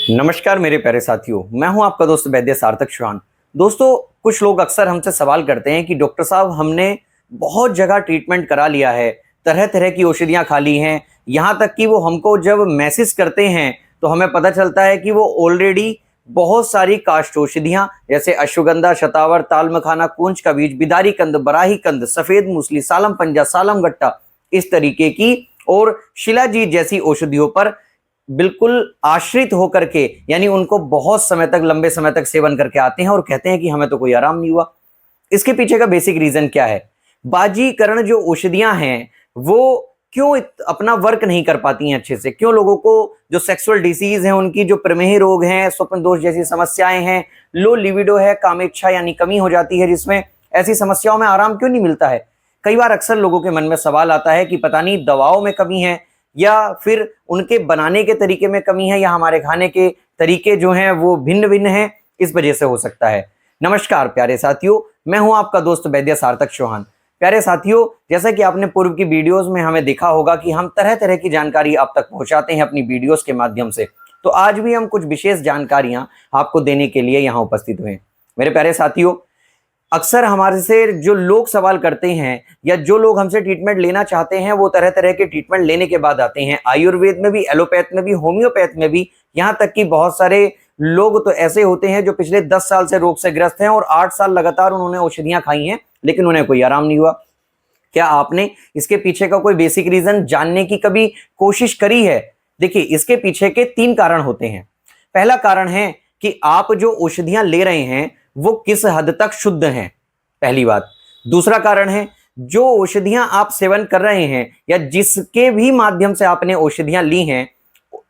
नमस्कार मेरे प्यारे साथियों, मैं हूं आपका दोस्त वैद्य सार्थक चौहान। दोस्तों, कुछ लोग अक्सर हमसे सवाल करते हैं कि डॉक्टर साहब हमने बहुत जगह ट्रीटमेंट करा लिया है, तरह तरह की औषधियां खा ली हैं, यहाँ तक कि वो हमको जब मैसेज करते हैं तो हमें पता चलता है कि वो ऑलरेडी बहुत सारी काष्ठ औषधियां जैसे अश्वगंधा, शतावर, ताल मखाना, कूंज का बीज, बिदारी कंद, बराही कंद, सफेद मूसली, सालम पंजा, सालम गट्टा, इस तरीके की और शिलाजीत जैसी औषधियों पर बिल्कुल आश्रित होकर के, यानी उनको बहुत समय तक, लंबे समय तक सेवन करके आते हैं और कहते हैं कि हमें तो कोई आराम नहीं हुआ। इसके पीछे का बेसिक रीजन क्या है? बाजीकरण जो औषधियां हैं वो क्यों अपना वर्क नहीं कर पाती हैं अच्छे से? क्यों लोगों को जो सेक्सुअल डिसीज है, उनकी जो प्रमेह रोग हैं, स्वप्न दोष जैसी समस्याएं हैं, लो लिविडो है, कामेच्छा यानी कमी हो जाती है जिसमें, ऐसी समस्याओं में आराम क्यों नहीं मिलता है? कई बार अक्सर लोगों के मन में सवाल आता है कि पता नहीं दवाओं में कमी है या फिर उनके बनाने के तरीके में कमी है या हमारे खाने के तरीके जो हैं वो भिन्न भिन्न हैं, इस वजह से हो सकता है। नमस्कार प्यारे साथियों, मैं हूं आपका दोस्त वैद्य सार्थक चौहान। प्यारे साथियों, जैसा कि आपने पूर्व की वीडियोस में हमें देखा होगा कि हम तरह तरह की जानकारी आप तक पहुंचाते हैं अपनी वीडियोस के माध्यम से, तो आज भी हम कुछ विशेष जानकारियां आपको देने के लिए यहाँ उपस्थित हुए। मेरे प्यारे साथियों, अक्सर हमारे से जो लोग सवाल करते हैं या जो लोग हमसे ट्रीटमेंट लेना चाहते हैं वो तरह तरह के ट्रीटमेंट लेने के बाद आते हैं, आयुर्वेद में भी, एलोपैथ में भी, होम्योपैथ में भी, यहाँ तक कि बहुत सारे लोग तो ऐसे होते हैं जो पिछले 10 साल से रोग से ग्रस्त हैं और 8 साल लगातार उन्होंने औषधियां खाई हैं लेकिन उन्हें कोई आराम नहीं हुआ। क्या आपने इसके पीछे का कोई बेसिक रीजन जानने की कभी कोशिश करी है? देखिए, इसके पीछे के 3 कारण होते हैं। पहला कारण है कि आप जो औषधियां ले रहे हैं वो किस हद तक शुद्ध हैं, पहली बात। दूसरा कारण है, जो औषधियां आप सेवन कर रहे हैं या जिसके भी माध्यम से आपने औषधियां ली हैं,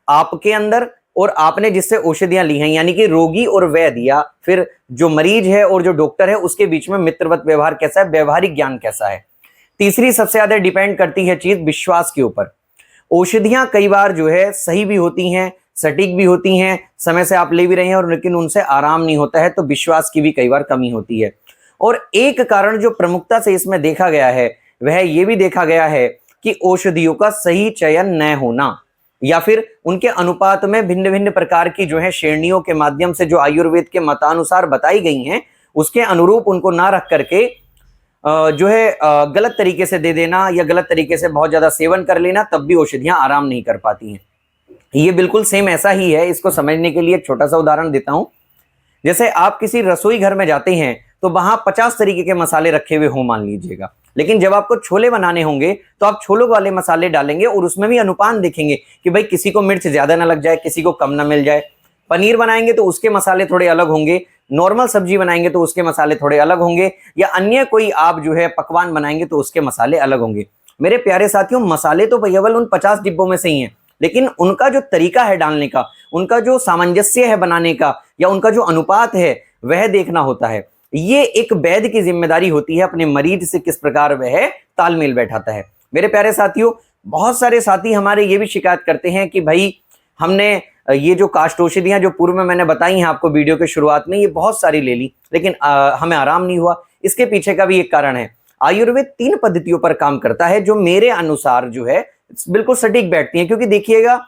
आपके अंदर और आपने जिससे औषधियां ली हैं, यानी कि रोगी और वैद्य या फिर जो मरीज है और जो डॉक्टर है, उसके बीच में मित्रवत व्यवहार कैसा है, व्यवहारिक ज्ञान कैसा है। तीसरी सबसे ज्यादा डिपेंड करती है चीज विश्वास के ऊपर। औषधियां कई बार जो है सही भी होती हैं, सटीक भी होती हैं, समय से आप ले भी रहे हैं और लेकिन उनसे आराम नहीं होता है, तो विश्वास की भी कई बार कमी होती है। और एक कारण जो प्रमुखता से इसमें देखा गया है वह ये भी देखा गया है कि औषधियों का सही चयन न होना या फिर उनके अनुपात में भिन्न भिन्न प्रकार की जो है श्रेणियों के माध्यम से जो आयुर्वेद के मतानुसार बताई गई हैं उसके अनुरूप उनको ना रख करके जो है गलत तरीके से दे देना या गलत तरीके से बहुत ज्यादा सेवन कर लेना, तब भी औषधियां आराम नहीं कर पाती हैं। ये बिल्कुल सेम ऐसा ही है। इसको समझने के लिए एक छोटा सा उदाहरण देता हूं। जैसे आप किसी रसोई घर में जाते हैं तो वहां 50 तरीके के मसाले रखे हुए हों मान लीजिएगा, लेकिन जब आपको छोले बनाने होंगे तो आप छोलों वाले मसाले डालेंगे और उसमें भी अनुपात देखेंगे कि भाई किसी को मिर्च ज्यादा ना लग जाए, किसी को कम ना मिल जाए। पनीर बनाएंगे तो उसके मसाले थोड़े अलग होंगे, नॉर्मल सब्जी बनाएंगे तो उसके मसाले थोड़े अलग होंगे, या अन्य कोई आप जो है पकवान बनाएंगे तो उसके मसाले अलग होंगे। मेरे प्यारे साथियों, मसाले तो केवल उन 50 डिब्बों में से ही हैं, लेकिन उनका जो तरीका है डालने का, उनका जो सामंजस्य है बनाने का, या उनका जो अनुपात है वह देखना होता है। ये एक वैद्य की जिम्मेदारी होती है अपने मरीज से किस प्रकार वह तालमेल बैठाता है। मेरे प्यारे साथियों, बहुत सारे साथी हमारे ये भी शिकायत करते हैं कि भाई हमने ये जो काष्ठ औषधियां जो पूर्व में मैंने बताई हैं आपको वीडियो के शुरुआत में, ये बहुत सारी ले ली लेकिन हमें आराम नहीं हुआ। इसके पीछे का भी एक कारण है। आयुर्वेद 3 पद्धतियों पर काम करता है जो मेरे अनुसार जो है बिल्कुल सटीक बैठती हैं, क्योंकि देखिएगा,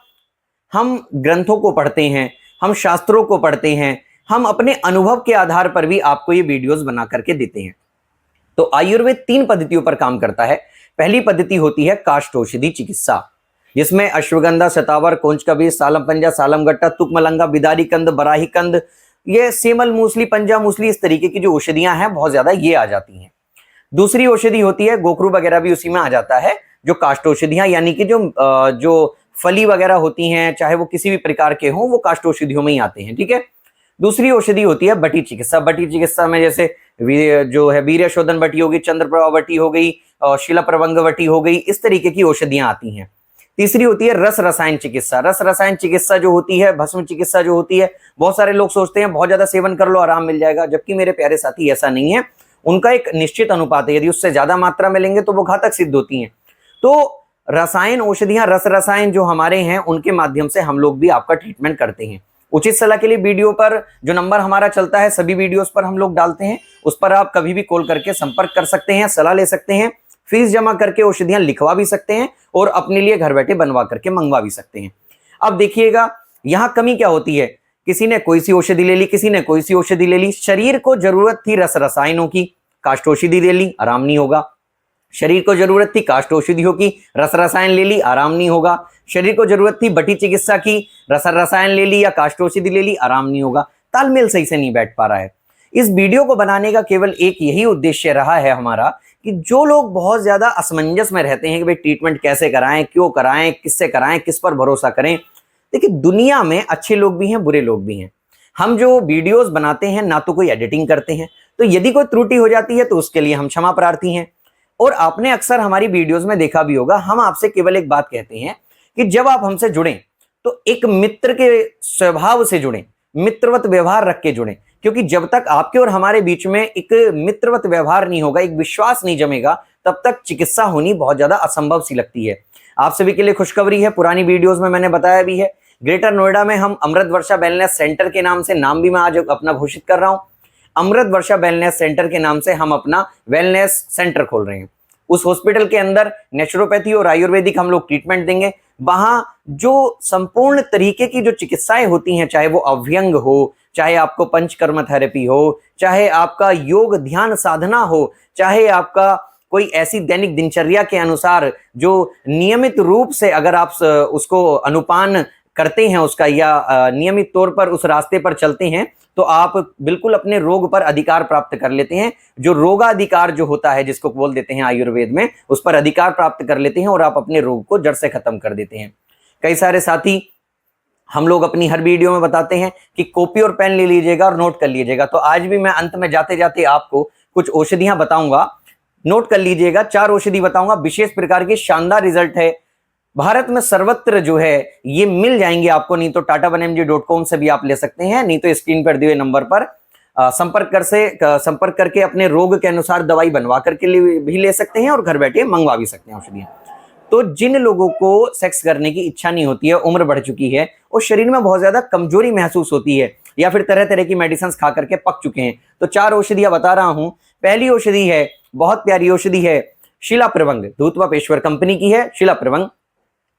हम ग्रंथों को पढ़ते हैं, हम शास्त्रों को पढ़ते हैं, हम अपने अनुभव के आधार पर भी आपको ये वीडियोस बना करके देते हैं। तो आयुर्वेद 3 पद्धतियों पर काम करता है। पहली पद्धति होती है काष्ठ औषधि चिकित्सा, जिसमें अश्वगंधा, शतावर, कौंच का बीज, सालम पंजा, सालम गट्टा, तुक मलंगा, बिदारी कंद, बराही कंद, ये सेमल मूसली, पंजा मूसली, इस तरीके की जो औषधियां हैं बहुत ज्यादा ये आ जाती हैं। दूसरी औषधि होती है गोखरू वगैरह भी उसी में आ जाता है, जो काष्ठ औषधियां यानी कि जो फली वगैरह होती हैं, चाहे वो किसी भी प्रकार के हों, वो काष्ठ औषधियों में ही आते हैं। ठीक है। दूसरी औषधि होती है बटी चिकित्सा। बटी चिकित्सा में जैसे जो है वीर्य शोधन बटी हो गई, चंद्रप्रभा बटी हो गई, शिला प्रभंग बटी हो गई, इस तरीके की औषधियां आती हैं। तीसरी होती है रस रसायन चिकित्सा। रस रसायन चिकित्सा जो होती है, भस्म चिकित्सा जो होती है, बहुत सारे लोग सोचते हैं बहुत ज्यादा सेवन कर लो आराम मिल जाएगा, जबकि मेरे प्यारे साथी ऐसा नहीं है। उनका एक निश्चित अनुपात है, यदि उससे ज्यादा मात्रा में लेंगे तो वो घातक सिद्ध होती हैं। तो रसायन औषधियां, रस रसायन जो हमारे हैं, उनके माध्यम से हम लोग भी आपका ट्रीटमेंट करते हैं। उचित सलाह के लिए वीडियो पर जो नंबर हमारा चलता है, सभी वीडियोस पर हम लोग डालते हैं, उस पर आप कभी भी कॉल करके संपर्क कर सकते हैं, सलाह ले सकते हैं, फीस जमा करके औषधियां लिखवा भी सकते हैं और अपने लिए घर बैठे बनवा करके मंगवा भी सकते हैं। अब देखिएगा, यहाँ कमी क्या होती है, किसी ने कोई सी औषधि ले ली, किसी ने कोई सी औषधि ले ली। शरीर को जरूरत थी रस रसायनों की, काष्ठ औषधि ले ली, आराम नहीं होगा। शरीर को जरूरत थी काष्ठ औषधियों की, रस रसायन ले ली, आराम नहीं होगा। शरीर को जरूरत थी बटी चिकित्सा की, रस रसायन ले ली या काष्ठ औषधि ले ली, आराम नहीं होगा। तालमेल सही से नहीं बैठ पा रहा है। इस वीडियो को बनाने का केवल एक यही उद्देश्य रहा है हमारा कि जो लोग बहुत ज्यादा असमंजस में रहते हैं कि भाई ट्रीटमेंट कैसे कराएं, क्यों कराएं, किससे कराएं, किस पर भरोसा करें। देखिए, दुनिया में अच्छे लोग भी हैं, बुरे लोग भी हैं। हम जो वीडियोस बनाते हैं ना तो कोई एडिटिंग करते हैं, तो यदि कोई त्रुटि हो जाती है तो उसके लिए हम क्षमा प्रार्थी हैं। और आपने अक्सर हमारी वीडियोस में देखा भी होगा, हम आपसे केवल एक बात कहते हैं कि जब आप हमसे जुड़ें तो एक मित्र के स्वभाव से जुड़ें, मित्रवत व्यवहार रख के जुड़ें। क्योंकि जब तक आपके और हमारे बीच में एक मित्रवत व्यवहार नहीं होगा, एक विश्वास नहीं जमेगा, तब तक चिकित्सा होनी बहुत ज्यादा असंभव सी लगती है। आप सभी के लिए खुशखबरी है, पुरानी वीडियोस में मैंने बताया भी है, ग्रेटर नोएडा में हम अमृत वर्षा वेलनेस सेंटर के नाम से, नाम भी मैं आज अपना घोषित कर रहा हूं, अमृत वर्षा वेलनेस सेंटर के नाम से हम अपना वेलनेस सेंटर खोल रहे हैं। उस हॉस्पिटल के अंदर नेचुरोपैथी और आयुर्वेदिक हम लोग ट्रीटमेंट देंगे। वहां जो संपूर्ण तरीके की जो चिकित्साएं होती हैं, चाहे वो अभ्यंग हो, चाहे आपको पंचकर्म थेरेपी हो, चाहे आपका योग ध्यान साधना हो, चाहे आपका कोई ऐसी दैनिक दिनचर्या के अनुसार जो नियमित रूप से अगर आप उसको अनुपान करते हैं उसका, या नियमित तौर पर उस रास्ते पर चलते हैं, तो आप बिल्कुल अपने रोग पर अधिकार प्राप्त कर लेते हैं। जो रोगाधिकार जो होता है, जिसको बोल देते हैं आयुर्वेद में, उस पर अधिकार प्राप्त कर लेते हैं और आप अपने रोग को जड़ से खत्म कर देते हैं। कई सारे साथी हम लोग अपनी हर वीडियो में बताते हैं कि कॉपी और पेन ले लीजिएगा और नोट कर लीजिएगा। तो आज भी मैं अंत में जाते जाते आपको कुछ औषधियां बताऊंगा, नोट कर लीजिएगा। 4 औषधि बताऊंगा, विशेष प्रकार की, शानदार रिजल्ट है। भारत में सर्वत्र जो है ये मिल जाएंगे आपको, नहीं तो tata1mg.com से भी आप ले सकते हैं, नहीं तो स्क्रीन पर दिए हुए नंबर पर संपर्क करके अपने रोग के अनुसार दवाई बनवा करके भी ले सकते हैं और घर बैठे मंगवा भी सकते हैं औषधियां। तो जिन लोगों को सेक्स करने की इच्छा नहीं होती है, उम्र बढ़ चुकी है और शरीर में बहुत ज्यादा कमजोरी महसूस होती है, या फिर तरह तरह की मेडिसिन खा करके पक चुके हैं, तो 4 औषधियां बता रहा हूं। पहली औषधि है, बहुत प्यारी औषधि है, शिला प्रवंग, धूतवापेश्वर कंपनी की है शिला प्रवंग।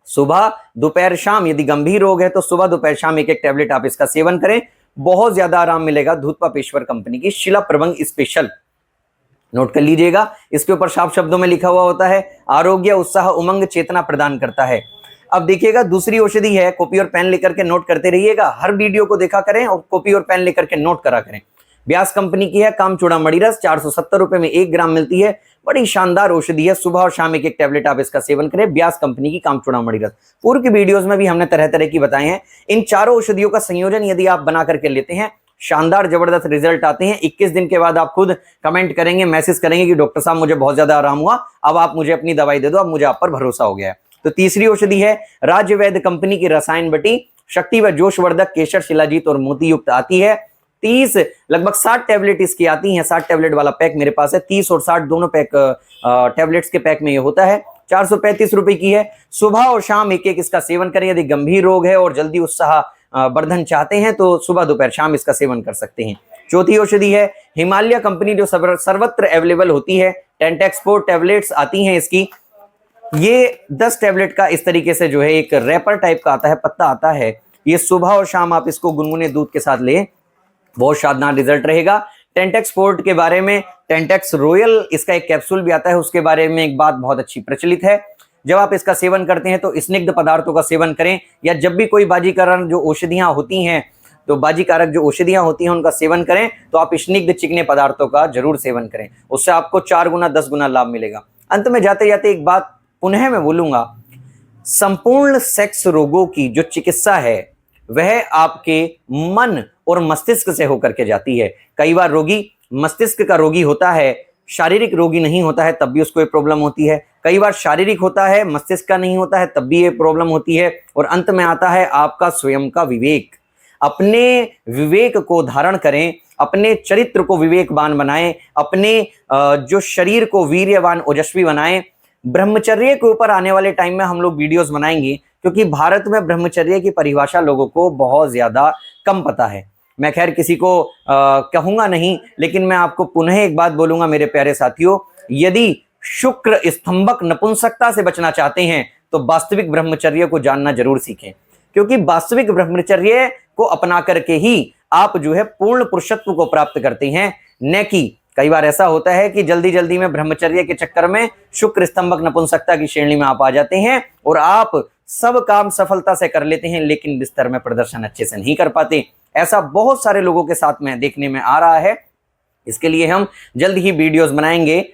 सुबह दोपहर शाम, यदि गंभीर रोग है तो सुबह दोपहर शाम एक टैबलेट आप इसका सेवन करें, बहुत ज्यादा आराम मिलेगा। धूतवापेश्वर कंपनी की शिला प्रवंग स्पेशल, नोट कर लीजिएगा। इसके ऊपर साफ शब्दों में लिखा हुआ होता है, आरोग्य, उत्साह, उमंग, चेतना प्रदान करता है। अब देखिएगा, दूसरी औषधि है, कॉपी और पेन लेकर के नोट करते रहिएगा, हर वीडियो को देखा करें और कॉपी और पेन लेकर के नोट करा करें। व्यास कंपनी की है कामचूड़ामणि रस, 470 रुपए में 1 ग्राम मिलती है, बड़ी शानदार औषधि है। सुबह और शाम एक टैबलेट आप इसका सेवन करें, व्यास कंपनी की कामचूड़ामणि रस। पूर्व की वीडियोस में भी हमने तरह तरह की बताए हैं। इन चारों औषधियों का संयोजन यदि आप बना करके लेते हैं, शानदार जबरदस्त रिजल्ट आते हैं। 21 दिन के बाद आप खुद कमेंट करेंगे, मैसेज करेंगे कि डॉक्टर साहब मुझे बहुत ज्यादा आराम हुआ, अब आप मुझे अपनी दवाई दे दो, अब मुझे आप पर भरोसा हो गया है। तो तीसरी औषधि है राज्यवैद्य कंपनी की रसायन बटी, शक्ति व जोशवर्धक, केसर, शिलाजीत और मोती युक्त आती है। 30 लगभग 60 टैबलेट इसकी आती हैं। 60 टैबलेट वाला पैक मेरे पास है, 30 और 60 दोनों पैक टैबलेट्स के पैक में ये होता है। 435 रुपए की है। सुबह और शाम एक इसका सेवन करें। यदि गंभीर रोग है और जल्दी उत्साह वर्धन चाहते हैं तो सुबह दोपहर शाम इसका सेवन कर सकते हैं। चौथी औषधि है हिमालय कंपनी, जो सर्वत्र अवेलेबल होती है, टेंटेक्सपोर्ट टैबलेट्स आती हैं इसकी। ये 10 टैबलेट का इस तरीके से जो है एक रैपर टाइप का आता है, पत्ता आता है। ये सुबह और शाम आप इसको गुनगुने दूध के साथ लें, बहुत शानदार रिजल्ट रहेगा। टेंटेक्सपोर्ट के बारे में, टेंटेक्स रॉयल इसका एक कैप्सूल भी आता है, उसके बारे में एक बात बहुत अच्छी प्रचलित है। जब आप इसका सेवन करते हैं तो स्निग्ध पदार्थों का सेवन करें, या जब भी कोई बाजीकरण जो औषधियां होती हैं, तो बाजीकारक जो औषधियां होती हैं उनका सेवन करें, तो आप स्निग्ध चिकने पदार्थों का जरूर सेवन करें, उससे आपको 4 गुना 10 गुना लाभ मिलेगा। अंत में जाते जाते एक बात पुनः मैं बोलूंगा, संपूर्ण सेक्स रोगों की जो चिकित्सा है वह आपके मन और मस्तिष्क से होकर के जाती है। कई बार रोगी मस्तिष्क का रोगी होता है, शारीरिक रोगी नहीं होता है, तब भी उसको ये प्रॉब्लम होती है। कई बार शारीरिक होता है, मस्तिष्क का नहीं होता है, तब भी ये प्रॉब्लम होती है। और अंत में आता है आपका स्वयं का विवेक। अपने विवेक को धारण करें, अपने चरित्र को विवेकवान बनाएं, अपने जो शरीर को वीर्यवान ओजस्वी बनाएं। ब्रह्मचर्य के ऊपर आने वाले टाइम में हम लोग वीडियोस बनाएंगे, क्योंकि भारत में ब्रह्मचर्य की परिभाषा लोगों को बहुत ज्यादा कम पता है। मैं खैर किसी को कहूंगा नहीं, लेकिन मैं आपको पुनः एक बात बोलूंगा मेरे प्यारे साथियों, यदि शुक्र स्तंभक नपुंसकता से बचना चाहते हैं तो वास्तविक ब्रह्मचर्य को जानना जरूर सीखें। क्योंकि वास्तविक ब्रह्मचर्य को अपना करके ही आप जो है पूर्ण पुरुषत्व को प्राप्त करते हैं, न कि कई बार ऐसा होता है कि जल्दी जल्दी में ब्रह्मचर्य के चक्कर में शुक्र स्तंभक नपुंसकता की श्रेणी में आप आ जाते हैं और आप सब काम सफलता से कर लेते हैं, लेकिन बिस्तर में प्रदर्शन अच्छे से नहीं कर पाते। ऐसा बहुत सारे लोगों के साथ में देखने में आ रहा है। इसके लिए हम जल्द ही वीडियोस बनाएंगे।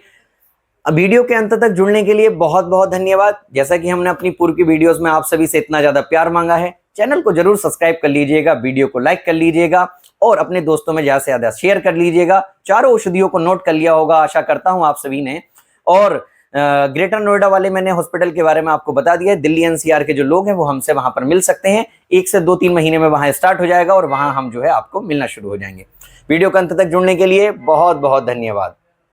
वीडियो के अंत तक जुड़ने के लिए बहुत बहुत धन्यवाद। जैसा कि हमने अपनी पूर्व की वीडियोस में आप सभी से इतना ज्यादा प्यार मांगा है, चैनल को जरूर सब्सक्राइब कर लीजिएगा, वीडियो को लाइक कर लीजिएगा और अपने दोस्तों में ज्यादा से ज्यादा शेयर कर लीजिएगा। चारों औषधियों को नोट कर लिया होगा, आशा करता हूं आप सभी ने। और ग्रेटर नोएडा वाले मैंने हॉस्पिटल के बारे में आपको बता दिया है। दिल्ली एनसीआर के जो लोग हैं वो हमसे वहां पर मिल सकते हैं। 1 से 2-3 महीने में वहां स्टार्ट हो जाएगा और वहां हम जो है आपको मिलना शुरू हो जाएंगे। वीडियो के अंत तक जुड़ने के लिए बहुत बहुत धन्यवाद।